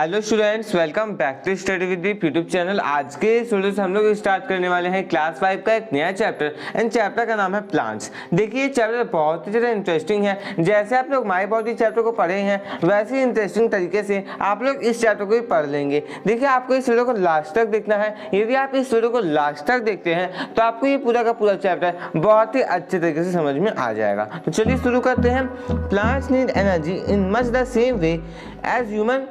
Hello students, welcome back to study with the YouTube channel. आज के students हम लोग स्टार्ट करने वाले हैं क्लास 5 का एक नया चैप्टर एंड चैप्टर का नाम है प्लांट्स। देखिए ये चैप्टर बहुत ही ज़्यादा इंटरेस्टिंग है। जैसे आप लोग माई बॉडी चैप्टर को पढ़े हैं वैसे ही इंटरेस्टिंग तरीके से आप लोग इस चैप्टर को भी पढ़ लेंगे। देखिए आपको इस वीडियो को लास्ट तक देखना है। यदि आप इस वीडियो को लास्ट तक देखते हैं तो आपको ये पूरा का पूरा चैप्टर बहुत ही अच्छे तरीके से समझ में आ जाएगा। तो चलिए शुरू करते हैं। Plants need energy in much the same way as human,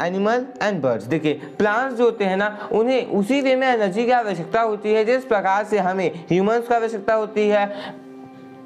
animal and birds. देखिए प्लांट्स जो होते हैं ना, उन्हें उसी वे में एनर्जी की आवश्यकता होती है जिस प्रकार से हमें ह्यूमंस को आवश्यकता होती है।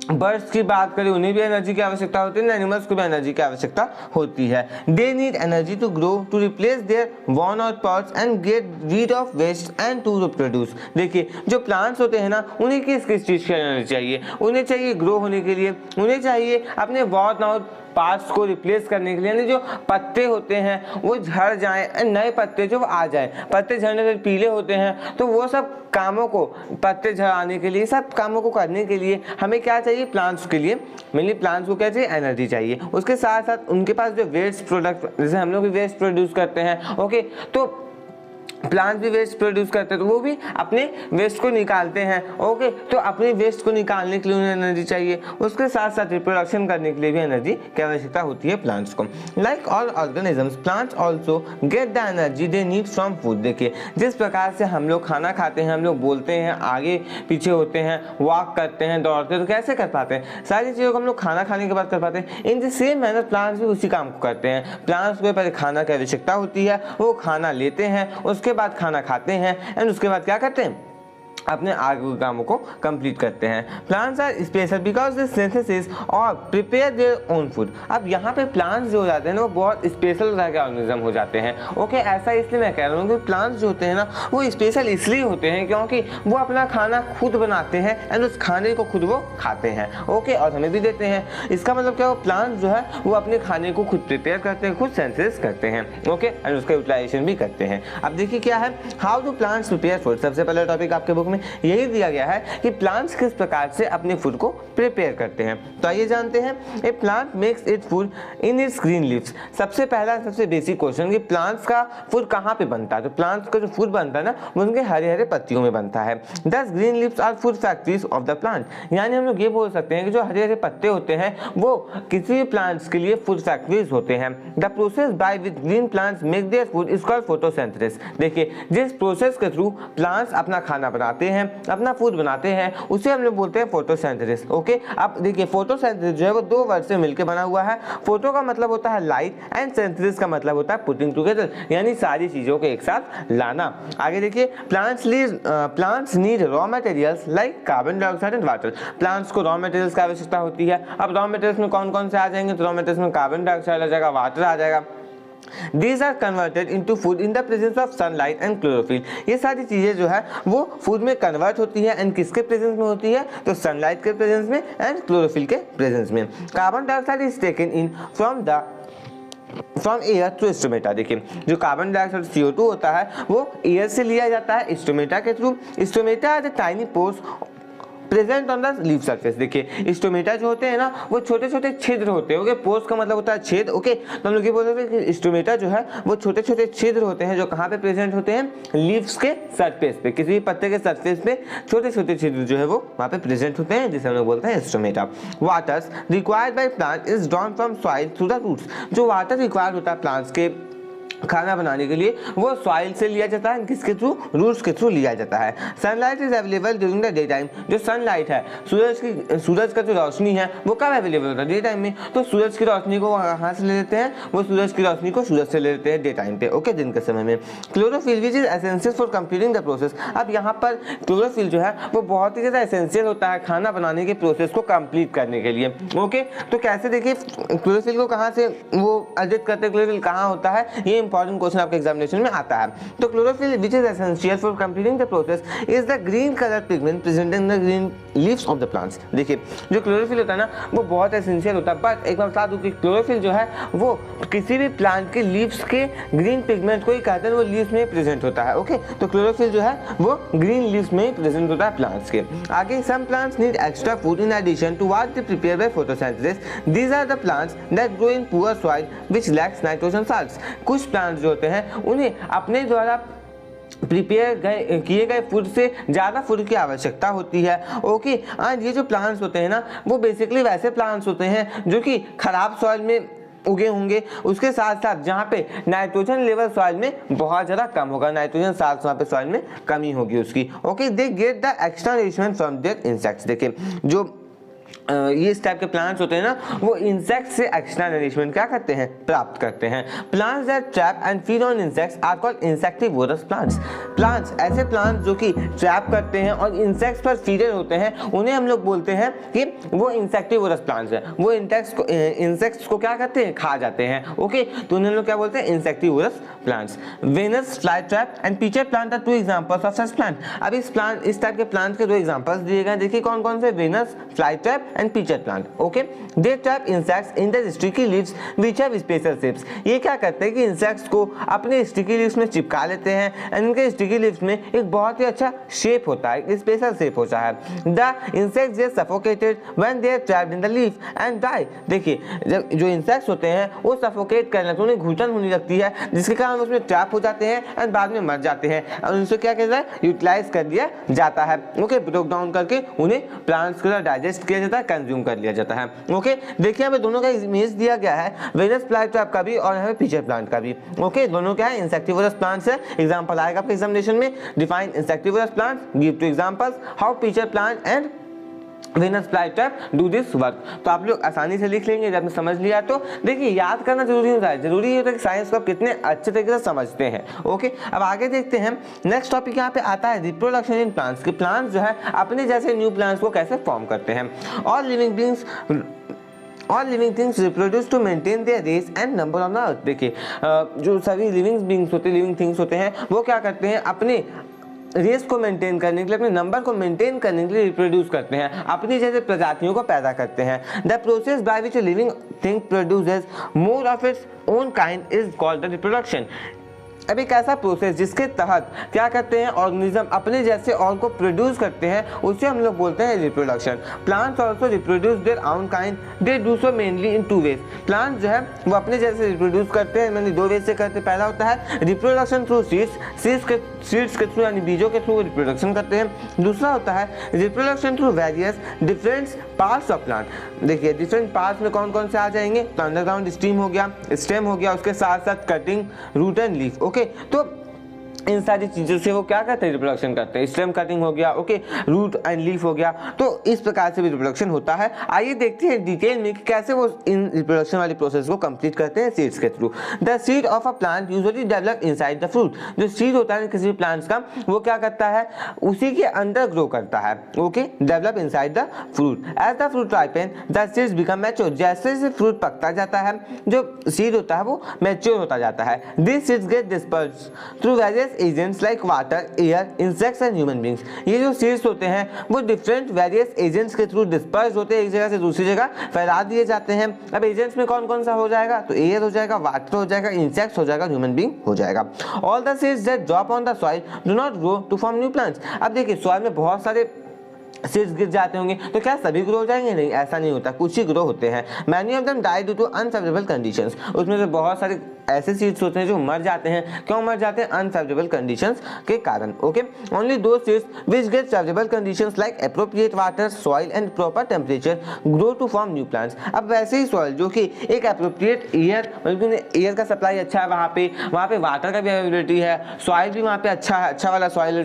बर्ड्स की बात करें उन्हें भी एनर्जी की आवश्यकता होती है, एनिमल्स को भी एनर्जी की आवश्यकता होती है। They need energy to grow, to replace their worn out parts and get rid of waste and to reproduce. देखिए जो प्लांट्स होते हैं ना, उन्हें किस किस चीज़ की एनर्जी चाहिए? उन्हें चाहिए ग्रो होने के लिए, उन्हें चाहिए अपने वॉर्न आउट पार्ट्स को रिप्लेस करने के लिए, यानी जो पत्ते होते हैं वो झड़ जाएं, नए पत्ते जो आ जाएं। पत्ते झड़ने से पीले होते हैं तो वो सब कामों को, पत्ते झड़ाने के लिए, सब कामों को करने के लिए हमें क्या चाहिए? प्लांट्स के लिए मेनली प्लांट्स को क्या चाहिए? एनर्जी चाहिए। उसके साथ साथ उनके पास जो वेस्ट प्रोडक्ट, जैसे हम लोग भी वेस्ट प्रोड्यूस करते हैं, ओके, तो प्लांट भी वेस्ट प्रोड्यूस करते हैं तो वो भी अपने वेस्ट को निकालते हैं, ओके। तो अपने वेस्ट को निकालने के लिए उन्हें एनर्जी चाहिए। उसके साथ साथ रिप्रोडक्शन करने के लिए भी एनर्जी की आवश्यकता होती है प्लांट्स को। Like all organisms, plants also get the energy they need from food. देखिए जिस प्रकार से हम लोग खाना खाते हैं, हम लोग बोलते हैं, आगे पीछे होते हैं, वॉक करते हैं, दौड़ते हैं, तो कैसे कर पाते हैं? सारी चीज़ों को हम लोग खाना खाने के बाद कर पाते हैं। In the same manner plants भी उसी काम को करते हैं। प्लांट्स को पहले खाना की आवश्यकता होती है, वो खाना लेते हैं, उसके बाद खाना खाते हैं एंड उसके बाद क्या करते हैं? अपने आगे के कामों को कंप्लीट करते हैं। Plants are special because they synthesis और प्रिपेयर देयर ओन फूड। अब यहाँ पे प्लांट्स जो हो जाते हैं ना, वो बहुत स्पेशल तरह के ऑर्गेनिज्म हो जाते हैं, ओके। ऐसा इसलिए मैं कह रहा हूँ कि प्लांट्स जो होते हैं ना, वो स्पेशल इसलिए होते हैं क्योंकि वो अपना खाना खुद बनाते हैं एंड उस खाने को खुद वो खाते हैं, ओके, और हमें भी देते हैं। इसका मतलब क्या? वो प्लांट्स जो है वो अपने खाने को खुद प्रिपेयर करते हैं, खुद सिंथेसिस करते हैं, ओके, एंड उसका यूटिलाइजेशन भी करते हैं। अब देखिए क्या है, how do plants prepare food. सबसे पहला टॉपिक आपके बुक में यही दिया गया है कि प्लांट्स किस प्रकार से अपने फूड को प्रिपेयर करते हैं। तो आइए जानते हैं। A plant makes its food in its green leaves. सबसे पहला सबसे बेसिक क्वेश्चन कि प्लांट्स का फूड कहाँ पे बनता है? तो प्लांट्स का जो फूड बनता है ना, वो उनके हरे हरे पत्तियों में बनता है। Thus green leaves are food factories of the plant. यानी हम लोग ये बोल सकते हैं कि जो हरे हरे पत्ते होते हैं वो किसी भी प्लांट्स के लिए फूड फैक्ट्रीज होते हैं। The process by which green plants make their food is called photosynthesis. देखिए जिस प्रोसेस के थ्रू प्लांट्स अपना खाना बनाते हैं, अपना फूड बनाते हैं, उसे हम लोग बोलते हैं फोटोसिंथेसिस, ओके। अब देखिए फोटोसिंथेसिस जो है वो दो वर्ड से मिलकर बना हुआ है। फोटो का मतलब होता है लाइट एंड सिंथेसिस का मतलब होता है पुटिंग टुगेदर, यानी सारी चीजों को एक साथ लाना। आगे देखिए, plants need raw materials like carbon dioxide and water. Plants को रॉ मटेरियल्स की आवश्यकता होती है। अब रॉ मटेरियल्स में कौन कौन से आ जाएंगे? तो रॉ मटेरियल्स में कार्बन डाइऑक्साइड आ जाएगा, वाटर आ जाएगा। These are converted into food in the presence of sunlight and chlorophyll। ये सारी चीजें जो है वो फूड में कन्वर्ट होती है एंड किसके प्रेजेंस में होती है? तो सनलाइट के प्रेजेंस में एंड क्लोरोफिल के प्रेजेंस में। Carbon dioxide is taken in from air to stomata. देखिए जो कार्बन डाइऑक्साइड CO2 होता है वो एयर से लिया जाता है स्टोमेटा के through. Stomata are the tiny pores present on the leaf surface. देखिए स्टोमेटा जो होते हैं ना, वो छोटे छोटे छिद्र होते हैं, ओके। पोर्स का मतलब होता है छेद, ओके। तो हम लोग ये बोल सकते हैं कि स्टोमेटा जो है वो छोटे छोटे छिद्र होते हैं जो कहाँ पे प्रेजेंट होते हैं? लीव्स के सरफेस पे, किसी भी पत्ते के सरफेस पे छोटे छोटे छिद्र जो है वो वहाँ पे प्रेजेंट होते हैं, जिसे हम लोग बोलते हैं stomata. Waters required by plant is drawn from soil through the roots. जो वाटर रिक्वायर्ड होता है प्लांट्स के खाना बनाने के लिए वो सॉइल से लिया जाता है, किसके थ्रू? रूट्स के थ्रू लिया जाता है। Sunlight is available during the day time. जो सनलाइट है, सूरज का जो रोशनी है वो कब अवेलेबल होता है? डे टाइम में। तो सूरज की रोशनी को कहाँ से ले लेते हैं? वो सूरज की रोशनी को सूरज से ले लेते हैं डे टाइम पे, ओके, दिन के समय में। Chlorophyll which is essential for completing the process. अब यहाँ पर क्लोरोफिल जो है वो बहुत ही ज़्यादा एसेंशियल होता है खाना बनाने के प्रोसेस को कंप्लीट करने के लिए, ओके। तो कैसे? देखिए क्लोरोफिल को कहाँ से वो अर्जित करते हैं? क्लोरोफिल कहाँ होता है? ये इंपॉर्टेंट क्वेश्चन आपके एग्जामिनेशन में आता है। तो chlorophyll which is essential for completing the process is the green colour pigment present in the green leaves of the plants. देखिए जो क्लोरोफिल होता है ना वो बहुत एसेंशियल होता है, बट एक बार बता दूं कि क्लोरोफिल जो है वो किसी भी प्लांट के लीव्स के ग्रीन पिगमेंट को ही कहते हैं, वो लीव्स में प्रेजेंट होता है, ओके। तो क्लोरोफिल जो है वो ग्रीन लीव्स में ही प्रेजेंट होता है प्लांट्स के। आगे some plants need extra food in addition to what they prepare by photosynthesis. These are the plants that grow in poor soil which lacks nitrogen salts. कुछ plants जो होते हैं उन्हें अपने द्वारा प्रिपेयर किए गए फूड से ज़्यादा फूड की आवश्यकता होती है। ओके, एंड ये जो प्लांट्स होते हैं ना वो बेसिकली वैसे प्लांट्स होते हैं जो कि खराब सॉइल में उगे होंगे, उसके साथ साथ जहाँ पे नाइट्रोजन लेवल सॉइल में बहुत ज़्यादा कम होगा, नाइट्रोजन साल्ट वहाँ पे सॉइल में कमी होगी उसकी। Okay, they get the extra nourishment from their insects. देखिए जो ये इस टाइप के प्लांट्स होते हैं ना वो इंसेक्ट से एक्स्ट्रा नरिशमेंट क्या करते हैं, प्राप्त करते हैं। Plants that trap and feed on insects are called insectivorous plants. Plants ऐसे प्लांट्स जो कि ट्रैप करते हैं और इंसेक्ट्स पर फीडर होते हैं उन्हें हम लोग बोलते हैं कि वो इंसेक्टिवोरस प्लांट्स है। वो इंसेक्ट्स को क्या करते हैं, खा जाते हैं। ओके, तो उन्हें लोग क्या बोलते हैं, insectivorous plants. Venus fly trap and pitcher plant are two examples of such plant. अब इस टाइप के प्लांट्स के दो एग्जांपल्स दिए गए, देखिए कौन कौन से, Venus fly trap and pitcher plant. Okay, they trap insects in the sticky leaves which have special shapes. ये क्या करते हैं कि इंसेक्ट्स को अपने स्टिकी लीव्स में चिपका लेते हैं एंड इनके स्टिकी लीव्स में एक बहुत ही अच्छा शेप होता है, एक स्पेशल शेप होता है। The insects get suffocated when they are trapped in the leaf and die. देखिए जब जो इंसेक्ट्स होते हैं वो सफोकेट करने तो उन्हें घुटन होने लगती है जिसके कारण उसमें ट्रैप हो जाते हैं एंड बाद में मर जाते हैं और उनसे क्या कहता है, यूटिलाइज कर दिया जाता है। ओके, ब्रेक डाउन करके उन्हें प्लांट्स को डाइजेस्ट किया जाता है, कंज्यूम कर लिया जाता है। ओके, देखिए यहाँ पे दोनों का इमेज दिया गया है, वेनस फ्लाई ट्रैप का भी और यहाँ पे पीचर प्लांट का भी। ओके, दोनों क्या है, इंसेक्टिवोरस प्लांट्स है। एग्जांपल आएगा आपके एग्जामिनेशन में, define insectivorous plants, give two examples, how pitcher plant and Venus fly trap do this work. तो आप लोग आसानी से लिख लेंगे जब आपने समझ लिया तो। देखिए याद करना जरूरी होता है, जरूरी होता है कि साइंस को आप कितने अच्छे तरीके से समझते हैं। ओके, अब आगे देखते हैं। नेक्स्ट टॉपिक यहाँ पे आता है रिप्रोडक्शन इन प्लांट्स, कि प्लांट्स जो है अपने जैसे न्यू प्लांट्स को कैसे फॉर्म करते हैं। All living things reproduce to maintain their race and number on the earth। देखिए जो सभी लिविंग बींग्स होते हैं, लिविंग थिंग्स होते हैं, वो क्या करते हैं, अपने रेस को मेंटेन करने के लिए, अपने नंबर को मेंटेन करने के लिए रिप्रोड्यूस करते हैं, अपनी जैसे प्रजातियों को पैदा करते हैं। The process by which a living thing produces more of its own kind is called the reproduction। अब एक ऐसा प्रोसेस जिसके तहत क्या करते हैं, ऑर्गेनिज्म अपने जैसे और को प्रोड्यूस करते हैं, उसे हम लोग बोलते हैं reproduction. Plants also reproduce their own kind, they do so mainly in two ways. Plants जो है वो अपने जैसे रिप्रोड्यूस करते हैं, मैंने दो वे से करते हैं। पहला होता है रिप्रोडक्शन थ्रू सीड्स के थ्रू यानी बीजों के थ्रू रिप्रोडक्शन करते हैं। दूसरा होता है reproduction through various different parts of plant. देखिए डिफरेंट पार्ट्स में कौन कौन से आ जाएंगे, तो अंडरग्राउंड स्टेम हो गया, उसके साथ साथ cutting, root and leaf. Okay, तो इन सारी चीजों से वो क्या करते हैं, रिप्रोडक्शन करते हैं। स्टेम कटिंग हो गया, ओके, रूट एंड लीफ हो गया, तो इस प्रकार से भी रिप्रोडक्शन होता है। आइए देखते हैं डिटेल में कि कैसे वो इन रिप्रोडक्शन वाली प्रोसेस को कंप्लीट करते हैं सीड्स के through. The seed of a plant usually develop inside the fruit. जो सीड होता है किसी भी प्लांट्स का, वो क्या करता है, उसी के अंदर ग्रो करता है। Okay, develop inside the fruit. As the fruit ripen the seeds become mature. जैसे जैसे फ्रूट पकता जाता है, जो सीड होता है वो मैच्योर होता जाता है। This seeds get dispersed through various agents like water, air, insects and human beings. ये जो सीड्स होते हैं वो डिफरेंट वेरियस एजेंट्स के थ्रू डिस्पर्स होते हैं, एक जगह से दूसरी जगह फैला दिए जाते हैं। अब एजेंट्स में कौन कौन सा हो जाएगा, तो एयर हो जाएगा, वाटर हो जाएगा, इंसेक्ट्स हो जाएगा, ह्यूमन बींग हो जाएगा। All the seeds that drop on the soil do not grow to form new plants. अब देखिए सॉइल में बहुत सारे सीड्स गिर जाते होंगे, तो क्या सभी ग्रो हो जाएंगे, नहीं, ऐसा नहीं होता, कुछ ही ग्रो होते हैं। Many of them die due to unfavourable conditions. उसमें से बहुत सारे ऐसे सीड्स होते हैं जो मर जाते हैं। क्यों मर जाते हैं, अनफेवरेबल कंडीशंस के कारण। Okay, only those seeds which get favourable conditions like appropriate water, soil and proper temperature grow to form new plants. अब वैसे ही सॉइल जो कि एक एप्रोप्रिएट एयर का सप्लाई अच्छा है, वहाँ पे वाटर का भी अवेलेबिलिटी है, सॉइल भी वहाँ पे अच्छा वाला सॉइल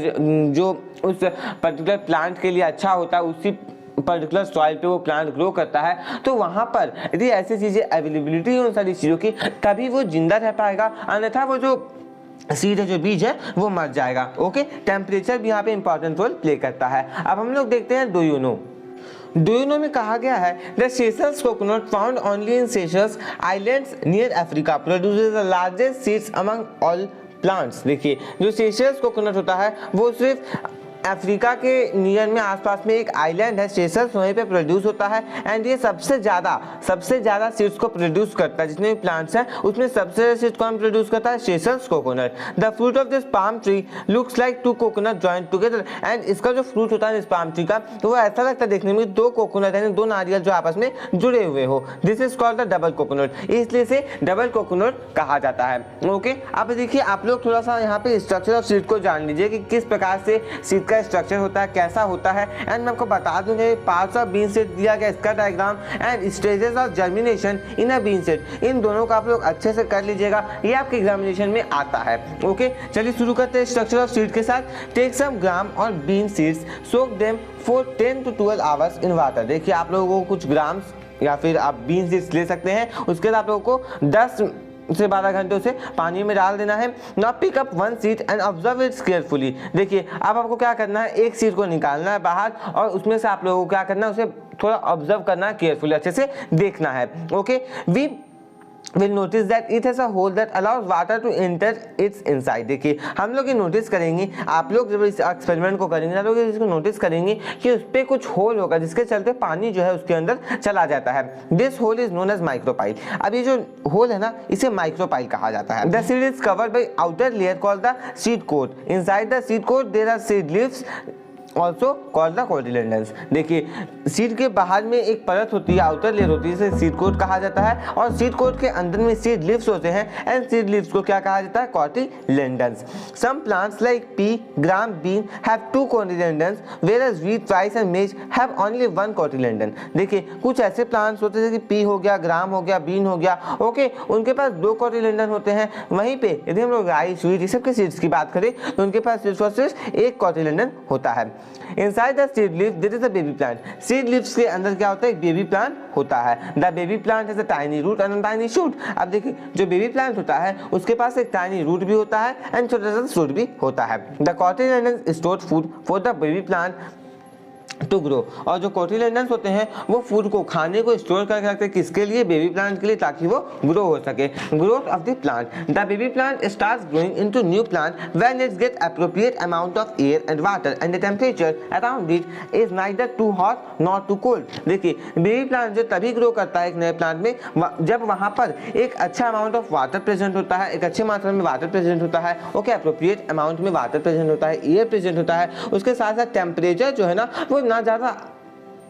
जो उस पर्टिकुलर प्लांट के लिए अच्छा होता है, उसी पर्टिकुलर सॉइल पे वो प्लांट ग्रो करता है। तो वहां पर यदि ऐसी चीजें अवेलेबिलिटी है उन सारी चीजों की, तभी वो जिंदा रह पाएगा, अन्यथा वो जो सीड है, जो बीज है, वो मर जाएगा। ओके, टेम्परेचर भी यहाँ पे इंपॉर्टेंट रोल प्ले करता है। अब हम लोग देखते हैं डू यू नो में कहा गया है the Seychelles coconut found only in Seychelles islands near Africa produces the largest seeds among all plants. देखिए जो सेशल्स कोकोनट होता है वो सिर्फ अफ्रीका के नियर में आसपास में एक आइलैंड है सेशल्स, वहीं पे प्रोड्यूस होता है एंड ये सबसे ज़्यादा सीड्स को प्रोड्यूस करता है। जितने भी प्लांट्स हैं उसमें सबसे ज़्यादा सीड्स कौन प्रोड्यूस करता है? Seychelles coconut. The fruit of this palm tree looks like two coconut joint together and इसका जो फ्रूट होता है इस पाम ट्री का तो वो ऐसा लगता है देखने में दो कोकोनट यानी दो नारियल जो आपस में जुड़े हुए हो। This is called the double coconut, इसलिए से डबल कोकोनट कहा जाता है। ओके, अब देखिए आप लोग थोड़ा सा यहाँ पे स्ट्रक्चर ऑफ सीड को जान लीजिए कि किस प्रकार से सीड का स्ट्रक्चर होता है, कैसा होता है। एंड मैं आपको बता दूंगा पार्ट्स ऑफ बीन सीड दिया गया इसका diagram and stages of germination in a bean seed, इन दोनों को आप लोग अच्छे से कर लीजिएगा, ये आपके एग्जामिनेशन में आता है। ओके, चलिए शुरू करते हैं स्ट्रक्चर ऑफ सीड के साथ। टेक सम ग्राम और bean seeds, soak them for 10 to 12 hours in water. देखिए आप लोगों को कुछ ग्राम्स या फिर आप बीन सीड्स ले सकते हैं, उसके बाद आप लोगों को 10 से 12 घंटे उसे पानी में डाल देना है। Now pick up one seed and observe its carefully. देखिए अब आपको क्या करना है, एक सीड को निकालना है बाहर और उसमें से आप लोगों को क्या करना है, उसे थोड़ा ऑब्जर्व करना है, केयरफुली अच्छे से देखना है। Okay, we will notice that it has a hole that allows water to enter its inside। देखिए हम लोग ये नोटिस करेंगे, आप लोग जब इस एक्सपेरिमेंट को करेंगे आप लोग इसको नोटिस करेंगे कि उस पर कुछ होल होगा जिसके चलते पानी जो है उसके अंदर चला जाता है। This hole is known as micropyle. अब ये जो होल है ना इसे माइक्रोपाइल कहा जाता है। The seed is covered by outer layer called the seed coat. Inside the seed coat there are seed leaves also called the cotyledons. देखिए सीड के बाहर में एक परत होती है, आउटर लेयर होती है, इसे सीड कोट कहा जाता है और सीड कोट के अंदर में सीड लीव्स होते हैं एंड सीड लीव्स को क्या कहा जाता है? Cotyledons. Some plants like pea, gram, bean have 2 cotyledons whereas wheat, rice and maize have only 1 cotyledon. देखिए कुछ ऐसे प्लांट्स होते हैं जैसे पी हो गया, ग्राम हो गया, बीन हो गया, ओके, उनके पास 2 कोटिलेडन होते हैं। वहीं पे यदि हम लोग राइस, व्हीट, ये सब के सीड्स की बात करें तो उनके पास सिर्फ 1 कोटिलेडन होता है। Inside the seed leaf there is a baby plant। seed leaves के अंदर क्या होता है? एक बेबी प्लांट होता है। The baby plant has a tiny root and a tiny shoot। अब देखिए जो बेबी प्लांट होता है उसके पास एक टाइनी रूट भी होता है एंड छोटा सा शूट भी होता है। The cotyledons store food for the baby plant to grow. और जो कोटिलेडन्स होते हैं वो फूड को, खाने को स्टोर करके रखते हैं, किसके लिए? बेबी प्लांट के लिए, ताकि वो ग्रो हो सके। Growth of the plant. The baby plant starts growing into new plant when it get appropriate amount of air and water and the temperature around it is neither too hot not too cold. देखिए baby plant जो तभी grow करता है एक नए plant में जब वहां पर एक अच्छा अमाउंट ऑफ वाटर प्रेजेंट होता है, एक अच्छे मात्रा में वाटर प्रेजेंट होता है, ओके, एप्रोप्रिएट अमाउंट में वाटर प्रेजेंट होता है, एयर प्रेजेंट होता है, उसके साथ साथ टेम्परेचर जो है ना वो ना ज़्यादा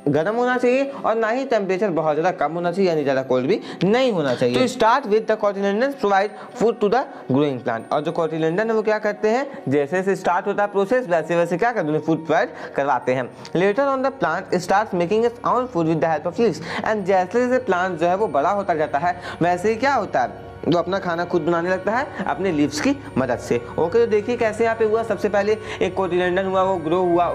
गर्म होना चाहिए और ना ही टेम्परेचर बहुत ज़्यादा कम होना चाहिए, यानी ज़्यादा कोल्ड भी नहीं होना चाहिए। तो start with the cotyledons provide food to the growing plant. और जो कोटिलेडन है वो क्या करते हैं, जैसे जैसे स्टार्ट होता है प्रोसेस वैसे वैसे क्या करते हैं, फूड प्रोवाइड करवाते हैं। Later on the plant start making its own food with the help of leaves. And जैसे जैसे प्लांट जो है वो बड़ा होता जाता है वैसे ही क्या होता है, वो अपना खाना खुद बनाने लगता है अपने लीव्स की मदद से। ओके, तो देखिए कैसे यहाँ पे हुआ। सबसे पहले एक कोटिलेडन हुआ, वो ग्रो हुआ,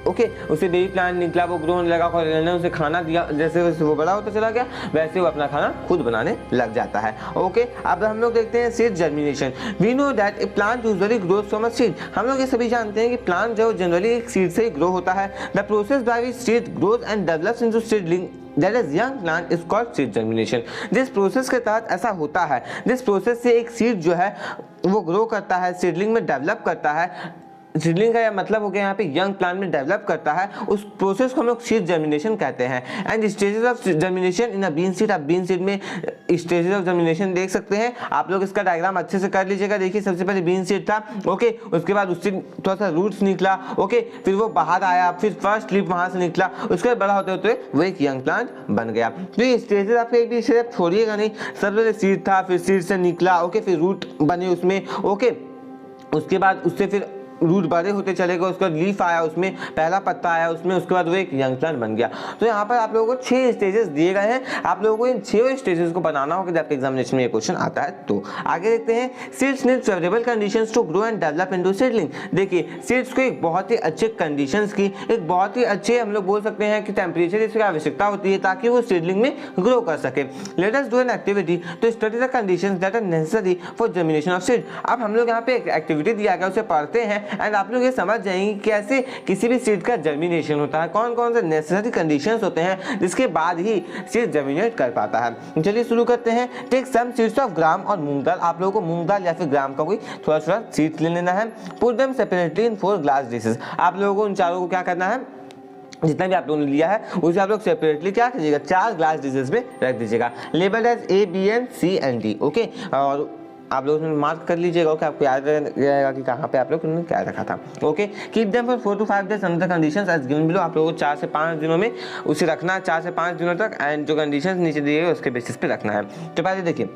ओके, उसे बेबी प्लांट निकला, वो ग्रो होने लगा, कोटिलेडन उसे खाना दिया, जैसे जैसे वो बड़ा होता चला गया वैसे वो अपना खाना खुद बनाने लग जाता है। ओके, अब हम लोग देखते हैं seed germination. We know that a plant usually grows from a seed. हम लोग ये सभी जानते हैं कि प्लांट जो जनरली एक सीड से ही ग्रो होता है। The process by which seed grows and develops into seedling that is young plant is called seed germination. जिस प्रोसेस के तहत ऐसा होता है, जिस प्रोसेस से एक सीड जो है वो ग्रो करता है, सीडलिंग में डेवलप करता है, सीडलिंग का मतलब हो गया यहाँ पे यंग प्लांट में डेवलप करता है, उस प्रोसेस को हम लोग सीड जर्मिनेशन कहते हैं। And stages of germination in a bean seed. आप बीन सीड में स्टेजेस ऑफ जर्मिनेशन देख सकते हैं, आप लोग इसका डायग्राम अच्छे से कर लीजिएगा। देखिए सबसे पहले बीन सीड था, ओके, उसके बाद उससे थोड़ा सा रूट्स निकला, ओके, फिर वो बाहर आया, फिर फर्स्ट लीफ वहां से निकला, उसके बाद बड़ा होते होते वो एक यंग प्लांट बन गया। तो ये स्टेजेस आपके एक भी सिर्फ छोड़िएगा नहीं, सबसे पहले सीड था, फिर सीड से निकला, ओके, फिर रूट बने उसमें, ओके, उसके बाद उससे फिर रूट बड़े होते चले गए, उसके बाद लीफ आया, उसमें पहला पत्ता आया उसमें, उसके बाद वो एक यंग प्लांट बन गया। तो यहाँ पर आप लोगों को 6 स्टेजेस दिए गए हैं, आप लोगों को इन 6 स्टेजेस को बनाना होगा जब एग्जामिनेशन में ये क्वेश्चन आता है। तो आगे देखते हैं, seeds need favourable conditions to grow and develop into seedling. देखिए सीड्स को एक बहुत ही अच्छे कंडीशंस की, एक बहुत ही अच्छे हम लोग बोल सकते हैं कि टेम्परेचर इसकी आवश्यकता होती है ताकि वो सीडलिंग में ग्रो कर सके। Let us do an activity to study the conditions that are necessary for germination of seed. अब हम लोग यहाँ पे एक एक्टिविटी दिया गया, उसे पढ़ते हैं एंड आप लोग ये समझ जाएंगे कैसे किसी भी सीड का जर्मिनेशन होता है, कौन कौन से नेसेसरी कंडीशंस होते हैं जिसके बाद ही सीड जर्मिनेट कर पाता है। चलिए शुरू करते हैं। Take some seeds of gram और मूंग दाल, आप लोगों को मूंग दाल या फिर ग्राम का कोई थोड़ा थोड़ा सीड्स ले लेना है। Put them separately in 4 glass dishes, आप लोगों को उन चारों को क्या करना है, जितना भी आप लोगों ने लिया है उसे आप लोग सेपरेटली क्या कीजिएगा, 4 ग्लास डिशेस में रख दीजिएगा। Labelled as A, B and C and D, okay. और आप लोग मार्क कर लीजिएगा, ओके, आपको याद रहेगा कि कहाँ पे आप लोग उन्होंने क्या रखा था, okay. Keep them for 4 to 5 days under conditions as given below, आप लोगों को 4 से 5 दिनों में उसे रखना है, 4 से 5 दिनों तक, एंड जो कंडीशंस नीचे दिए गए उसके बेसिस पे रखना है। तो पहले देखिए,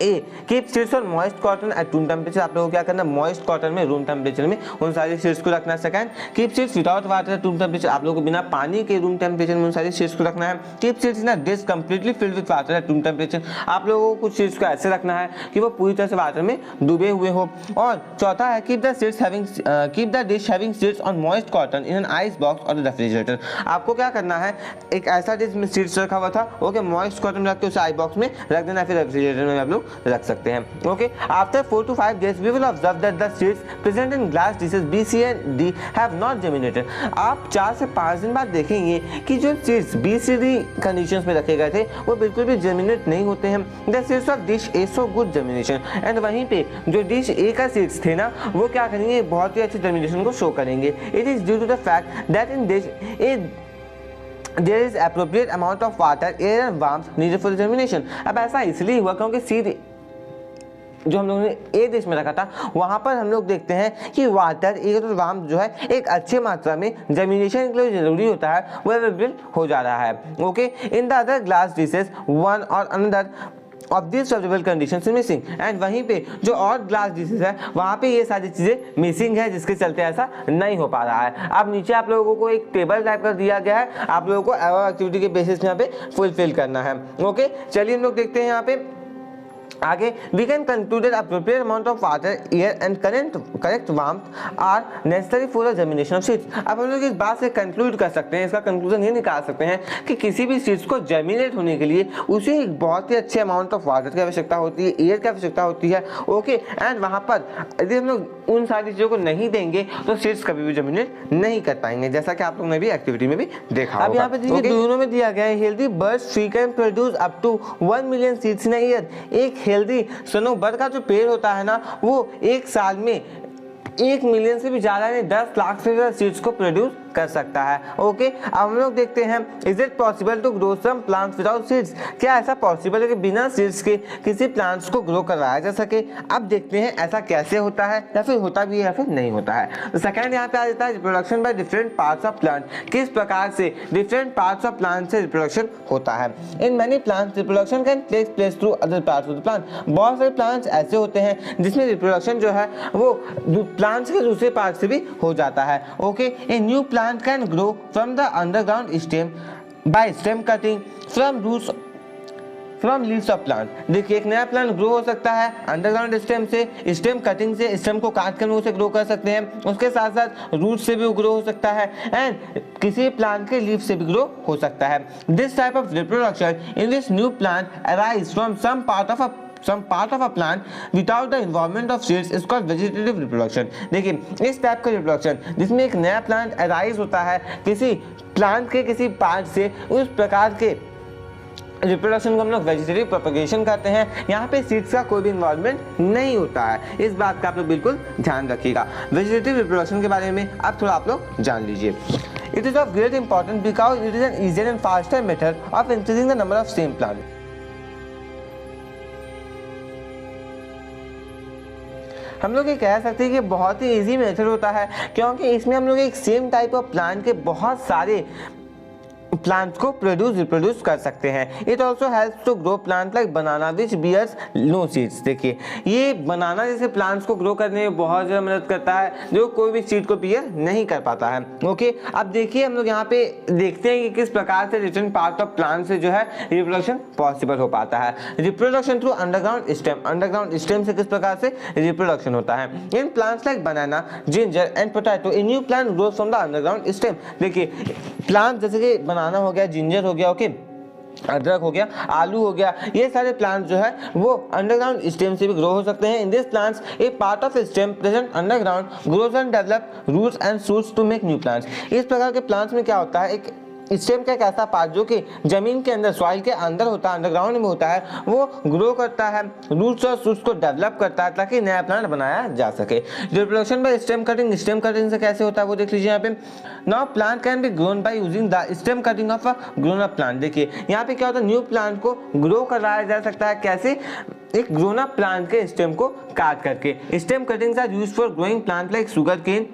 a keep seeds on moist cotton at room temperature, आप लोगों को क्या करना है, मॉइस्ट कॉटन में रूम टेम्परेचर में उन सारी सीड्स को रखना है। Second, keep seeds without water at room temperature, आप लोगों को बिना पानी के रूम टेम्परेचर में उन सारी सीड्स को रखना है। Keep seeds in a dish completely filled with water at room temperature, आप लोगों को कुछ सीड्स को ऐसे रखना है कि वो पूरी तरह से वाटर में डूबे हुए हो। और चौथा है keep the dish having seeds on moist cotton in an ice box और रेफ्रिजरेटर, आपको क्या करना है, एक ऐसा डिश में सीड्स रखा हुआ था, ओके, मॉइस्ट कॉटन रख के उसे आइस बॉक्स में रख देना, फिर रेफ्रिजरेटर में आप लोग रख सकते हैं, okay. After 4 to 5 days we will observe that the seeds present in glass dishes B, C and D have not germinated, आप 4 से 5 दिन बाद देखेंगे कि जो seeds B, C, D conditions में रखे गए थे वो बिल्कुल भी जर्मिनेट नहीं होते हैं। The seeds of dish A show good germination, and वहीं पे जो डिश A का सीड्स थे ना वो क्या करेंगे, बहुत ही अच्छी जर्मिनेशन को शो करेंगे। It is due to the fact that in dish A there is appropriate amount of water, air and warmth needed for germination, अब ऐसा इसलिए हुआ क्योंकि सीड जो हम लोगों ने ए देश में रखा था वहां पर हम लोग देखते हैं कि वाटर, एयर और वार्म जो है एक अच्छी मात्रा में जर्मिनेशन के लिए जरूरी होता है वो अवेलेबल हो जा रहा है, okay. In the other glass dishes one or another of this favourable conditions missing, and वहीं पे जो और ग्लास डिशेस है वहाँ पे ये सारी चीज़ें मिसिंग है जिसके चलते ऐसा नहीं हो पा रहा है। अब नीचे आप लोगों को एक टेबल टाइप का दिया गया है, आप लोगों को एक्टिविटी के बेसिस यहाँ पे फुलफिल करना है, ओके। चलिए हम लोग देखते हैं यहाँ पे आगे। We can conclude that appropriate amount of water, air and correct warmth are necessary for the germination of seeds, अब हम लोग इस बात से कंक्लूड कर सकते हैं, इसका कंक्लूजन ये निकाल सकते हैं कि किसी भी सीड्स को जर्मिनेट होने के लिए उसे एक बहुत ही अच्छे अमाउंट ऑफ वाटर की आवश्यकता होती है, एयर की आवश्यकता होती है, ओके। एंड वहाँ पर यदि हम लोग उन सारी चीज़ों को नहीं देंगे तो सीड्स कभी भी जर्मिनेट नहीं कर पाएंगे, जैसा कि आप लोग ने भी एक्टिविटी में भी देखा। अब यहाँ पे देखिए दोनों में दिया गया है, healthy birds tree can produce up to 1 million seeds in a year, एक हेल्दी सनोबर का जो पेड़ होता है ना वो एक साल में 1 मिलियन से भी ज्यादा नहीं 10 लाख से ज्यादा सीड्स को प्रोड्यूस कर सकता है, ओके। अब हम लोग देखते हैं, is it possible to grow some plants without seeds, क्या ऐसा पॉसिबल है कि बिना सीड्स के किसी प्लांट्स को ग्रो करवाया जा सके। अब देखते हैं ऐसा कैसे होता है, या फिर होता भी है या फिर नहीं होता है। तो सेकंड यहाँ पे आ जाता है reproduction by different parts of plant, किस प्रकार से डिफरेंट पार्ट्स ऑफ प्लांट से रिप्रोडक्शन होता है। In many plants reproduction can take place through other parts of the plant, बहुत सारे प्लांट्स ऐसे होते हैं जिसमें रिप्रोडक्शन जो है वो प्लांट्स के दूसरे पार्ट से भी हो जाता है, okay. A new plant can grow from the underground stem by stem cutting from roots from leaves of plant, देखिए एक नया प्लांट ग्रो हो सकता है अंडरग्राउंड स्टेम से, स्टेम कटिंग से, स्टेम को काट कर उसे ग्रो कर सकते हैं, उसके साथ साथ रूट से भी ग्रो हो सकता है, एंड किसी प्लांट के लीफ से भी ग्रो हो सकता है। This type of reproduction in this new plant arise from some part of a plant without the involvement of seeds is called vegetative reproduction, देखिए इस टाइप का रिप्रोडक्शन जिसमें एक नया प्लांट अराइज होता है किसी प्लांट के किसी पार्ट से, उस प्रकार के रिप्रोडक्शन को हम लोग वेजिटेटिव प्रोपगेशन करते हैं। यहाँ पे सीड्स का कोई भी इन्वॉल्वमेंट नहीं होता है, इस बात का आप लोग बिल्कुल ध्यान रखिएगा। वेजिटेटिव रिप्रोडक्शन के बारे में अब थोड़ा आप लोग जान लीजिए। It is of great importance because it is an easier and faster method of increasing the number of same plant, हम लोग ये कह सकते हैं कि बहुत ही इजी मेथड होता है क्योंकि इसमें हम लोग एक सेम टाइप ऑफ प्लांट के बहुत सारे प्लांट्स को रिप्रोड्यूस कर सकते हैं। It also helps to grow plant like banana which bears no seeds, देखिए ये बनाना जैसे प्लांट्स को ग्रो करने में बहुत ज़्यादा मदद करता है जो कोई भी सीड को बियर नहीं कर पाता है, ओके। अब देखिए हम लोग यहाँ पे देखते हैं कि किस प्रकार से डिफरेंट पार्ट ऑफ प्लांट से जो है रिप्रोडक्शन पॉसिबल हो पाता है। Reproduction through underground stem, underground stem से किस प्रकार से रिप्रोडक्शन होता है। In plants like banana, ginger and potato a new plant grows from the underground stem, देखिए प्लांट जैसे कि बनाना हो गया, जिंजर हो गया, ओके, अदरक हो गया, आलू हो गया, ये सारे प्लांट्स जो है वो अंडरग्राउंड स्टेम से भी ग्रो हो सकते हैं। In this plants a part of stem present underground grows and develop roots and shoots to make new plants. इस प्रकार के प्लांट्स में क्या होता है, एक स्टेम का एक ऐसा पार्ट जो कि जमीन के अंदर, सॉइल के अंदर होता है, अंडरग्राउंड में होता है, वो ग्रो करता है, रूट्स और शूट्स को डेवलप करता है ताकि नया प्लांट बनाया जा सके। रिप्रोडक्शन बाय स्टेम कटिंग से कैसे होता है वो देख लीजिए यहाँ पे। Now plant can be grown by using the stem cutting of a grown up plant. देखिए यहाँ पे क्या होता है, न्यू प्लांट को ग्रो कराया जा सकता है कैसे, एक ग्रोन अप प्लांट के स्टेम को काट करके। Stem cuttings are used for growing plant like sugarcane,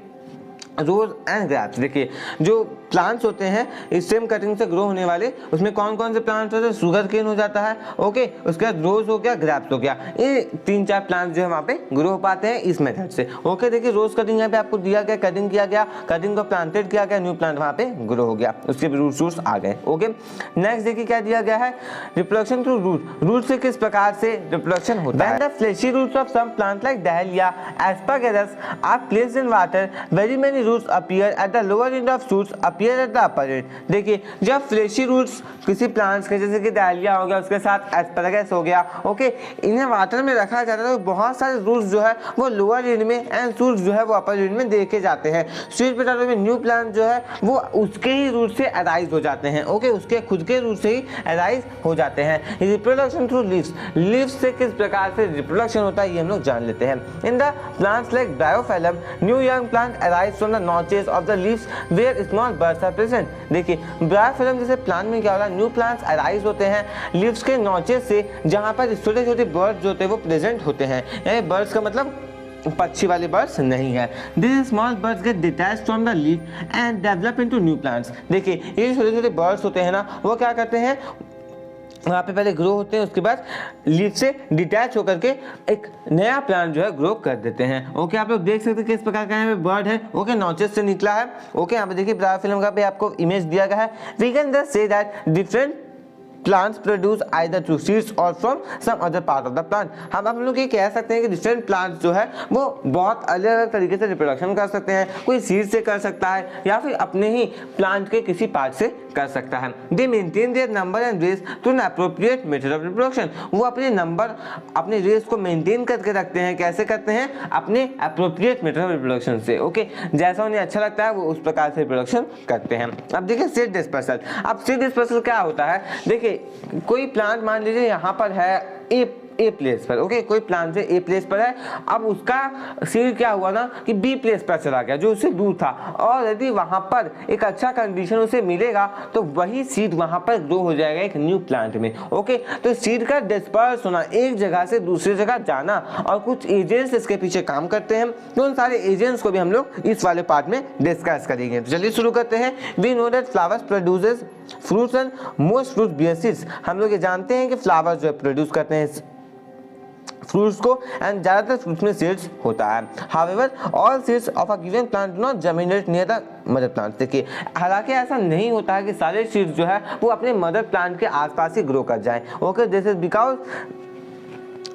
rose and grapes. देखिए जो प्लांट्स होते हैं स्टेम कटिंग से ग्रो होने वाले, उसमें कौन कौन से प्लांट्स होते हैं, शुगर केन हो जाता है, ओके, उसके बाद रोज हो गया, ग्रैप्स हो गया, ये 3-4 प्लांट्स जो है वहाँ पे ग्रो हो पाते हैं इस मेथड से। ओके, देखिए रोज कटिंग यहाँ पे आपको दिया गया, कटिंग किया गया, कटिंग को प्लांटेड किया गया, न्यू प्लांट वहाँ पे ग्रो हो गया, उसके रूट शूट्स आ गए। ओके, नेक्स्ट देखिए क्या दिया गया है, रिप्रोडक्शन थ्रू रूट। रूट से किस प्रकार से रिप्रोडक्शन होता है। When the fleshy roots of some plant like Dahlia, Asparagus are placed in water, very many roots appear at the lower end of shoots appear at the upper end। देखिए जब fleshy roots किसी plants के, जैसे कि डायलिया हो गया, उसके साथ एस्पैरागस हो गया, ओके, इन्हें वाटर में रखा जाता है तो बहुत सारे रूट्स जो है वो लोअर एंड में एंड शूट्स जो है वो अपर एंड में देखे जाते हैं। स्वीट पोटैटो में न्यू प्लांट जो है वो उसके ही रूट से अराइज हो जाते हैं, ओके, उसके खुद के रूट से ही अराइज हो जाते हैं। रिप्रोडक्शन थ्रू लीव्स, लीव्स से किस प्रकार से रिप्रोडक्शन होता है ये हम लोग जान लेते हैं। In the plants like Bryophyllum, new young plant arise from the notches of the leaves where small birds are present. देखिए ब्रायोफाइलम जैसे प्लांट में क्या होता है, न्यू प्लांट्स अराइज होते हैं लीव्स के नॉचेस से, जहां पर छोटे छोटे बर्ड्स जो होते हैं वो प्रेजेंट होते हैं। यानी बर्ड्स का मतलब पक्षी वाले बर्ड्स नहीं है। This small birds get detached from the leaf and develop into new plants. देखिए ये छोटे छोटे बर्ड्स होते हैं ना, वो क्या करते हैं, वहाँ पे पहले ग्रो होते हैं, उसके बाद लीफ से डिटैच होकर के एक नया प्लांट जो है ग्रो कर देते हैं। ओके, आप लोग देख सकते हैं किस प्रकार का यहाँ पे बर्ड है, ओके, नॉचेस से निकला है। ओके, यहाँ पे देखिए ब्रायोफिल्म का भी आपको इमेज दिया गया है। We can just say that different plants produce either through seeds or from some other part of the plant। हम लोग ये कह सकते हैं कि डिफरेंट प्लांट्स जो है वो बहुत अलग अलग तरीके से रिप्रोडक्शन कर सकते हैं। कोई सीड से कर सकता है या फिर अपने ही प्लांट के किसी पार्ट से कर सकता है। They maintain their number and race through an appropriate method of reproduction. वो अपने नंबर, अपने रेस को मेंटेन करके रखते हैं। कैसे करते हैं, अपने एप्रोप्रिएट मेथड ऑफ रिप्रोडक्शन से। ओके, जैसा उन्हें अच्छा लगता है वो उस प्रकार से रिप्रोडक्शन करते हैं। अब देखिए सीड डिस्पर्सल। अब सीड डिस्पर्सल क्या होता है, देखिए कोई प्लांट मान लीजिए यहाँ पर है ए प्लेस पर, ओके, कोई प्लांट से ए प्लेस पर है, अब उसका सीड क्या हुआ ना कि बी प्लेस पर चला गया जो उससे दूर था, और यदि वहां पर एक अच्छा कंडीशन उसे मिलेगा तो वही सीड वहां पर ग्रो हो जाएगा एक न्यू प्लांट में। ओके, तो सीड का डिस्पर्स होना, एक जगह से दूसरी जगह जाना, और कुछ एजेंट्स इसके पीछे काम करते हैं, तो उन सारे एजेंट्स को भी हम लोग इस वाले पार्ट में डिस्कस करेंगे। तो चलिए शुरू करते हैं। We know that flowers produces fruits and most fruit bear seeds. हम लोग ये जानते हैं कि फ्लावर्स जो है प्रोड्यूस करते हैं फ्रूट्स को, एंड ज्यादातर फ्रूट्स में सीड्स होता है। However all seeds of a given plant do not germinate near the mother plant. देखिए हालांकि ऐसा नहीं होता है कि सारे सीड्स जो है वो अपने मदर प्लांट के आसपास ही ग्रो कर जाएं। Okay, this is because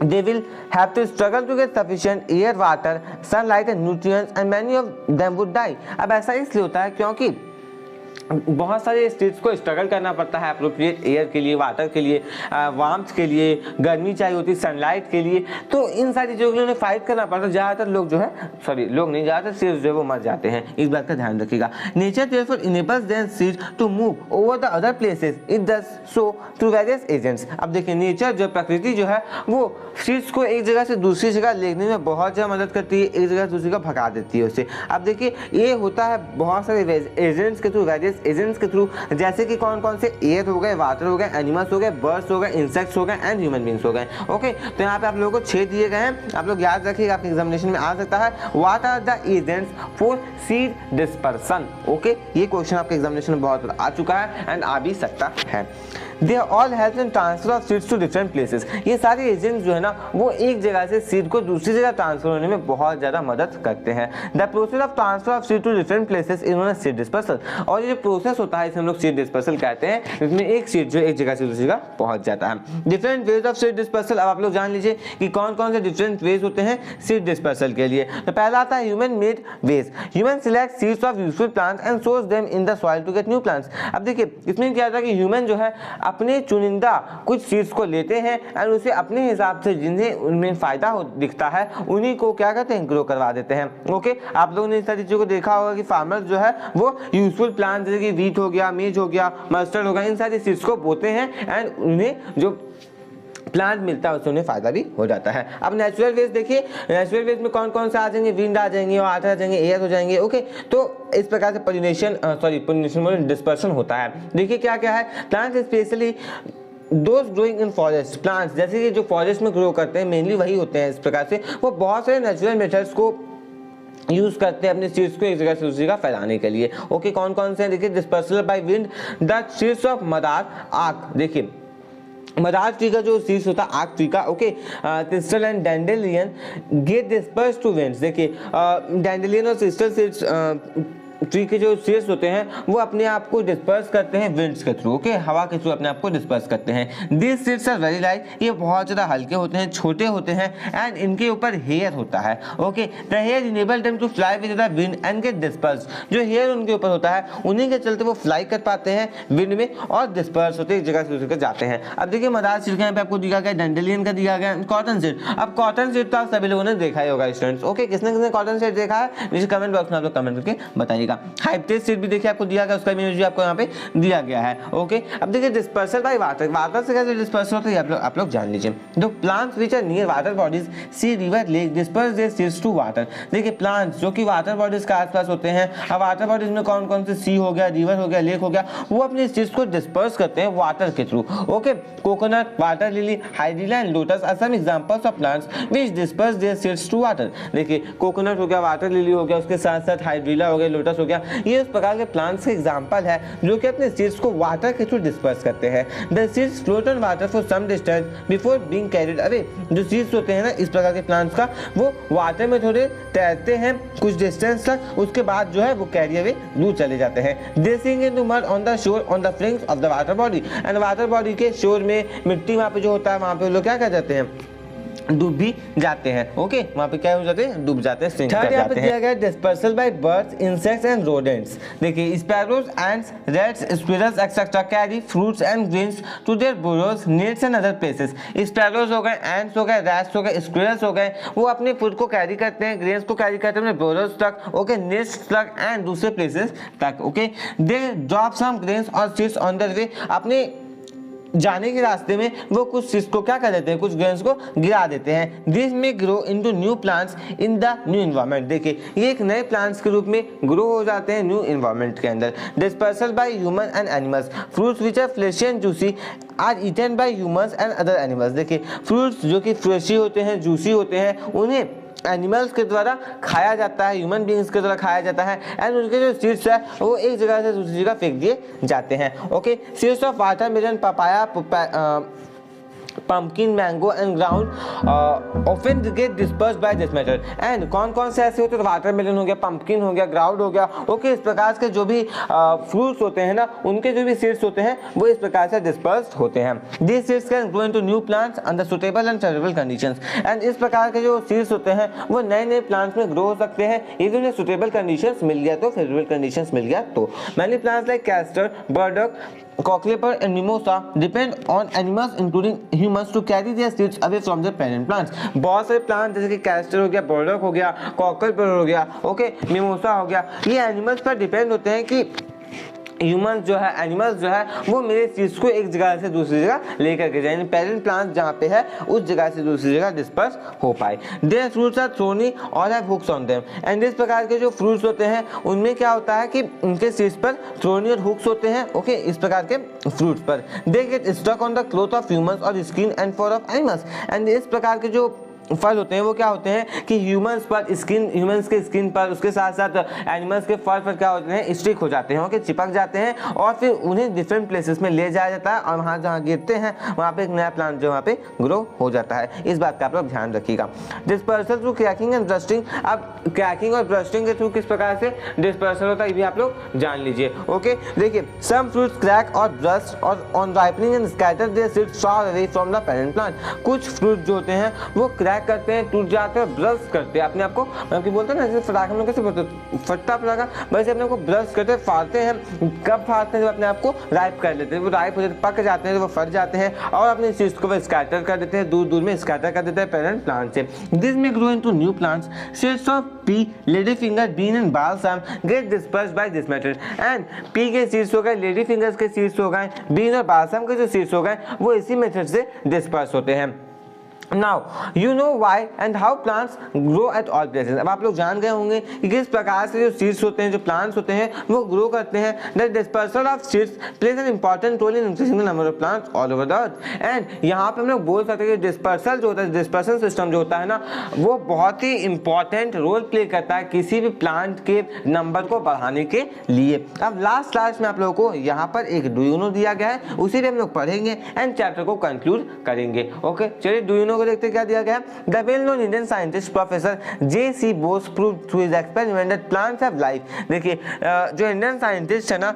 they will have to struggle to get sufficient air, water, sunlight and nutrients and many of them would die। अब ऐसा इसलिए होता है क्योंकि बहुत सारे स्टेट्स को स्ट्रगल करना पड़ता है अप्रोप्रिएट एयर के लिए, वाटर के लिए, वार्मथ के लिए, गर्मी चाहिए होती है, सनलाइट के लिए, तो इन सारी चीज़ों के लिए उन्हें फाइट करना पड़ता है। ज़्यादातर लोग जो है, सॉरी लोग नहीं, ज़्यादातर सीड्स जो है वो मर जाते हैं, इस बात का ध्यान रखिएगा। Nature therefore enables their seeds to move over the other places, it does so through various agents. अब देखिए नेचर जो प्रकृति जो है वो सीड्स को एक जगह से दूसरी जगह लेने में बहुत ज़्यादा मदद करती है, एक जगह से दूसरी जगह भगा देती है उसे। अब देखिए ये होता है बहुत सारे एजेंट्स के थ्रू, वेरियस एजेंट्स के थ्रू, जैसे कि कौन कौन से, एयर हो गए, वाटर हो गए, एनिमल्स हो गए, बर्ड्स हो गए, इंसेक्ट्स हो गए एंड ह्यूमन बींग्स हो गए। ओके, तो यहाँ पे आप लोगों को 6 दिए गए हैं, आप लोग याद रखिएगा, आपके एग्जामिनेशन में आ सकता है। What are the agents for seed dispersion. Okay, ये क्वेश्चन आपके एग्जामिनेशन में बहुत बार आ चुका है एंड आ भी सकता है। They all help in transfer of seeds to different places। ये सारे एजेंट्स जो है ना वो एक जगह से सीड को दूसरी जगह ट्रांसफर होने में बहुत ज़्यादा मदद करते हैं। The process of transfer of seed to different places is known as seed dispersal. और ये जो प्रोसेस होता है इसे हम लोग सीड डिस्पर्सल कहते हैं, जिसमें एक सीड जो एक जगह से दूसरी जगह पहुंच जाता है। Different ways of seed dispersal. अब आप लोग जान लीजिए कि कौन कौन से डिफरेंट वेज होते हैं सीड डिस्पर्सल के लिए। तो पहला आता है human made ways. Human select seeds of useful plants and sows them in the soil to get new plants. अब देखिए इसमें क्या होता है कि ह्यूमन जो है अपने चुनिंदा कुछ सीड्स को लेते हैं एंड उसे अपने हिसाब से जिन्हें उनमें फायदा दिखता है उन्हीं को क्या कहते हैं, ग्रो करवा देते हैं। ओके, आप लोगों ने इस सारी चीज़ों को देखा होगा कि फार्मर जो है वो यूजफुल प्लांट जैसे कि वीट हो गया, मेज हो गया, मस्टर्ड हो गया, इन सारी सीड्स को बोते हैं एंड उन्हें जो प्लांट मिलता है उससे उन्हें फायदा भी हो जाता है। अब नेचुरल वेस्ट देखिए, नेचुरल वेस्ट में कौन कौन से आ जाएंगे, विंड आ जाएंगे, वाटर आ जाएंगे, एयर हो जाएंगे। ओके, तो इस प्रकार से पोलिनेशन डिस्पर्शन होता है। देखिए क्या क्या है, plant specially those growing in forest plants, जैसे कि जो फॉरेस्ट में ग्रो करते हैं मेनली वही होते हैं। इस प्रकार से वो बहुत सारे नेचुरल मेथड्स को यूज करते हैं अपने सीड्स को एक जगह से दूसरी जगह फैलाने के लिए। ओके, कौन कौन से हैं देखिए, dispersal by wind the seeds of madar aak. देखिए मदार ट्री का जो सीड्स होता है आक ट्री का, okay, crystal and dandelion get disperse to winds. देखिए डैंडेलियन और क्रिस्टल सीड्स ट्री के जो सीड्स होते हैं वो अपने आप को डिस्पर्स करते हैं विंड्स के थ्रू। ओके, हवा के थ्रू अपने आप को डिस्पर्स करते हैं। This seeds are very light, ये बहुत ज़्यादा हल्के होते हैं, छोटे होते हैं एंड इनके ऊपर हेयर होता है। Okay, the hair enable them to fly with the wind and get disperse. जो हेयर उनके ऊपर होता है उन्हीं के चलते वो फ्लाई कर पाते हैं विंड में और डिस्पर्स होते एक जगह से दूसरी जगह जाते हैं। अब देखिए मदार सीड का यहाँ पे आपको दिया गया, डैंडेलियन का दिया गया, कॉटन सीड। अब कॉटन सीड तो आप सभी लोगों ने देखा ही होगा स्टूडेंट्स। ओके, किसने किसने कॉटन सीड देखा है नीचे कमेंट बॉक्स में आप लोग कमेंट करके बताइएगा। हाइब्रिड सीड भी देखिए आपको दिया गया, उसका इमेज भी आपको यहाँ पे दिया गया है। ओके, अब देखिए डिस्पर्सल बाय वाटर, वाटर से कैसे डिस्पर्सल होता है आप लोग जान लीजिए। जो plants which are near water bodies see river lake disperse their seeds to water. देखिए प्लांट्स जो कि वाटर बॉडीज के आसपास होते हैं, अब वाटर बॉडीज में कौन कौन से सी हो गया, रिवर हो गया, लेक हो गया, वो अपने सीड्स को डिस्पर्स करते हैं वाटर के थ्रू। Okay, coconut, water lily, hydrilla and lotus are some examples of plants which disperse their seeds to water. देखिए कोकोनट हो गया, वाटर लिली हो गया, उसके साथ साथ हाइड्रिला हो गया, लोटस हो गया, ये उस प्रकार के प्लांट्स के एग्जांपल है जो कि अपने सीड्स को वाटर के थ्रू डिस्पर्स करते हैं। The seeds float on water for some distance before being carried away. जो सीड्स होते हैं ना इस प्रकार के प्लांट्स का, वो वाटर में थोड़े तैरते हैं कुछ डिस्टेंस तक, उसके बाद जो है वो कैरी अवे दूर चले जाते हैं। They sink into mud on the shore on the fringes of the water body and water body के शोर में मिट्टी वहाँ पे जो होता है वहाँ पे लोग क्या कर जाते हैं, डूब भी जाते हैं। ओके, वहाँ पे क्या हो जाते हैं, डूब जाते हैं, सिंक कर जाते हैं। थर्ड दिया गया dispersal by birds, insects and rodents. देखिए sparrows, ants, rats, squirrels etcetera carry fruits and grains to their burrows, nests and other places. Sparrows हो गए, एंट्स हो गए, रैट्स हो गए, स्क्विरल्स हो गए, वो अपने फूड को कैरी करते हैं, ग्रेन्स को कैरी करते हैं अपने बुरोज तक, ओके, नेट्स तक एंड दूसरे प्लेसेस तक। Okay, they drop some grains और सीड्स ऑन देयर वे। अपने जाने के रास्ते में वो कुछ सीड्स को क्या कर देते हैं, कुछ ग्रेन्स को गिरा देते हैं। This may grow into new plants in the new environment. देखिए ये एक नए प्लांट्स के रूप में ग्रो हो जाते हैं न्यू एनवायरनमेंट के अंदर। Dispersal by human and animals, fruits which are fleshy and juicy are eaten by humans and other animals. देखिए फ्रूट्स जो कि फ्लेशी होते हैं, जूसी होते हैं, उन्हें एनिमल्स के द्वारा खाया जाता है, ह्यूमन बींग्स के द्वारा खाया जाता है एंड उनके जो सीड्स है वो एक जगह से दूसरी जगह फेंक दिए जाते हैं। Okay, seeds of watermelon, papaya, pumpkin, mango and ground often get dispersed by this method। and कौन कौन से ऐसे होते हैं, वाटरमेलन हो गया, पंपकिन हो गया, ग्राउंड हो गया। ओके, इस प्रकार के जो भी फ्रूट्स होते हैं ना उनके जो भी सीड्स होते हैं वो इस प्रकार से डिस्पर्स्ड होते हैं। These seeds can grow into new plants under suitable and favorable conditions। and इस प्रकार के जो सीड्स होते हैं वो नए नए प्लांट्स में ग्रो हो सकते हैं यदि उन्हें सुटेबल कंडीशंस मिल गया तो, फेवरेबल कंडीशंस मिल गया तो। Many plants like castor, burdock, cockleper and mimosa depend on animals including humans to carry their seeds away from their parent plants। बहुत सारे प्लांट जैसे कि कैस्टर हो गया, बर्डक हो गया, कॉकलेपर हो गया, ओके, मिमोसा हो गया, ये एनिमल्स पर डिपेंड होते हैं कि ह्यूमंस जो है, एनिमल्स जो है वो मेरे चीज को एक जगह से दूसरी जगह लेकर के जाए, पेरेंट प्लांट जहाँ पे है उस जगह से दूसरी जगह डिस्पर्स हो पाए। देयर फ्रूट्स आर थ्रोनी और have hooks on them. And इस प्रकार के जो फ्रूट्स होते हैं उनमें क्या होता है कि उनके सीड्स पर थ्रोनी और हुक्स होते हैं। ओके, इस प्रकार के फ्रूट्स पर they get stuck on the cloth of humans और skin and fur of animals. And इस प्रकार के जो फल होते हैं वो क्या होते हैं कि ह्यूमंस पर स्किन, ह्यूमंस के स्किन पर, उसके साथ साथ एनिमल्स के फर पर क्या होते हैं, स्टिक हो जाते हैं, ओके, चिपक जाते हैं और फिर उन्हें डिफरेंट प्लेसेस में ले जाया जाता है और वहाँ जहाँ गिरते हैं वहाँ पे एक नया प्लांट जो वहाँ पे ग्रो हो जाता है। इस बात का आप लोग ध्यान रखिएगा। Dispersal through cracking and bursting. अब क्रैकिंग और ब्रस्टिंग के थ्रू किस प्रकार से डिस्पर्सल होता है ये भी आप लोग जान लीजिए। ओके, देखिए सम फ्रूट्स क्रैक और ब्रस्ट और on ripening and scatter their seeds far away from the parent plant. कुछ फ्रूट जो होते हैं वो क्रैक क्रैक करते हैं, टूट जाते हैं, ब्रश करते हैं अपने आप को, मतलब कि बोलते हैं ना जैसे फटाखा हम लोग कैसे बोलते हैं फटता पटाखा, वैसे अपने को ब्रश करते फाड़ते हैं। कब फाड़ते हैं? जब अपने आप को राइप कर लेते हैं, वो राइप हो जाते पक जाते हैं तो वो फट जाते हैं और अपने चीज को स्कैटर कर देते हैं, दूर दूर में स्कैटर कर देते हैं पेरेंट प्लांट से। This may grow into new plants. Seeds of pea, lady finger, bean and balsam get dispersed by this method. And pea के सीड्स हो गए, लेडी फिंगर्स के सीड्स हो गए, बीन और बाल्सम के जो सीड्स हो गए वो इसी मेथड से डिस्पर्स होते हैं। Now you know why and how plants grow at all places। अब आप लोग जान गए होंगे कि किस प्रकार से जो सीड्स होते हैं, जो प्लांट्स होते हैं वो ग्रो करते हैं। The dispersal of seeds plays an important role in increasing the number of plants all over the earth। And यहाँ पे हम लोग बोल सकते हैं कि डिस्पर्सल जो होता है, डिस्पर्सल सिस्टम जो होता है ना, वो बहुत ही इंपॉर्टेंट रोल प्ले करता है किसी भी प्लांट के नंबर को बढ़ाने के लिए। अब लास्ट क्लास में आप लोगों को यहाँ पर एक डू यू नो दिया गया है, उसी पे हम लोग पढ़ेंगे एंड चैप्टर को कंक्लूड करेंगे। ओके, चलिए डू यू नो देखते क्या दिया गया है। The well known Indian scientist professor J.C. Bose proved through his experiment that plants have life। देखिए जो इंडियन साइंटिस्ट है ना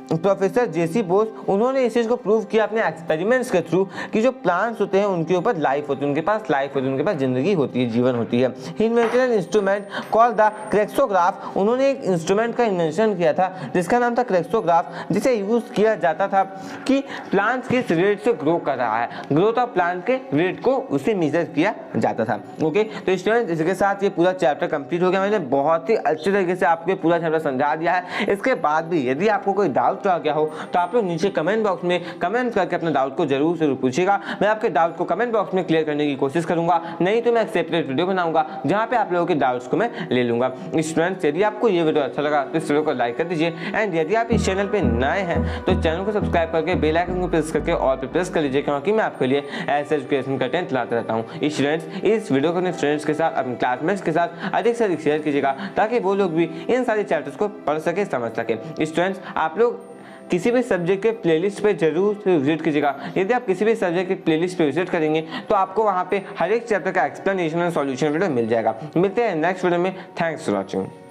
प्रोफेसर J.C. बोस, उन्होंने इस चीज़ को प्रूव किया अपने एक्सपेरिमेंट्स के थ्रू कि जो प्लांट्स होते हैं उनके ऊपर लाइफ होती है, उनके पास लाइफ होती है, उनके पास जिंदगी होती है, जीवन होती है। He invented an instrument called the crescograph. उन्होंने एक इंस्ट्रूमेंट का इन्वेंशन किया था जिसका नाम था क्रेक्सोग्राफ, जिसे यूज किया जाता था कि प्लांट्स किस रेट से ग्रो कर रहा है, ग्रोथ ऑफ प्लांट के रेट को उसे मेजर किया जाता था। ओके, तो स्टूडेंट इसके साथ ये पूरा चैप्टर कंप्लीट हो गया। मैंने बहुत ही अच्छे तरीके से आपको पूरा चैप्टर समझा दिया है। इसके बाद भी यदि आपको कोई डाउट आ गया हो तो आप लोग नीचे कमेंट बॉक्स में कमेंट करके अपने डाउट को जरूर से पूछिएगा। मैं आपके डाउट को कमेंट बॉक्स में क्लियर करने की कोशिश करूंगा, नहीं तो मैं एक सेपरेट वीडियो बनाऊंगा जहां पे आप लोगों के डाउट्स को मैं ले लूंगा। स्टूडेंट्स यदि आपको ये वीडियो अच्छा लगा तो इस वीडियो को लाइक कर दीजिए एंड यदि आप इस चैनल पे नए हैं तो चैनल को सब्सक्राइब करके बेल आइकन को प्रेस करके ऑल पे प्रेस कर लीजिए, क्योंकि मैं आपके लिए ऐसे एजुकेशन कंटेंट लाता रहता हूँ। स्टूडेंट्स इस वीडियो को अपने फ्रेंड्स के साथ, अपने क्लासमेट्स के साथ अधिक से अधिक शेयर कीजिएगा ताकि वो लोग भी इन सारे चैप्टर्स को पढ़ सके, समझ सके। स्टूडेंट्स आप लोग किसी भी सब्जेक्ट के प्लेलिस्ट पे जरूर से विजिट कीजिएगा। यदि आप किसी भी सब्जेक्ट के प्लेलिस्ट पे विजिट करेंगे तो आपको वहाँ पे हर एक चैप्टर का एक्सप्लेनेशन और सॉल्यूशन वीडियो मिल जाएगा। मिलते हैं नेक्स्ट वीडियो में। Thanks for watching.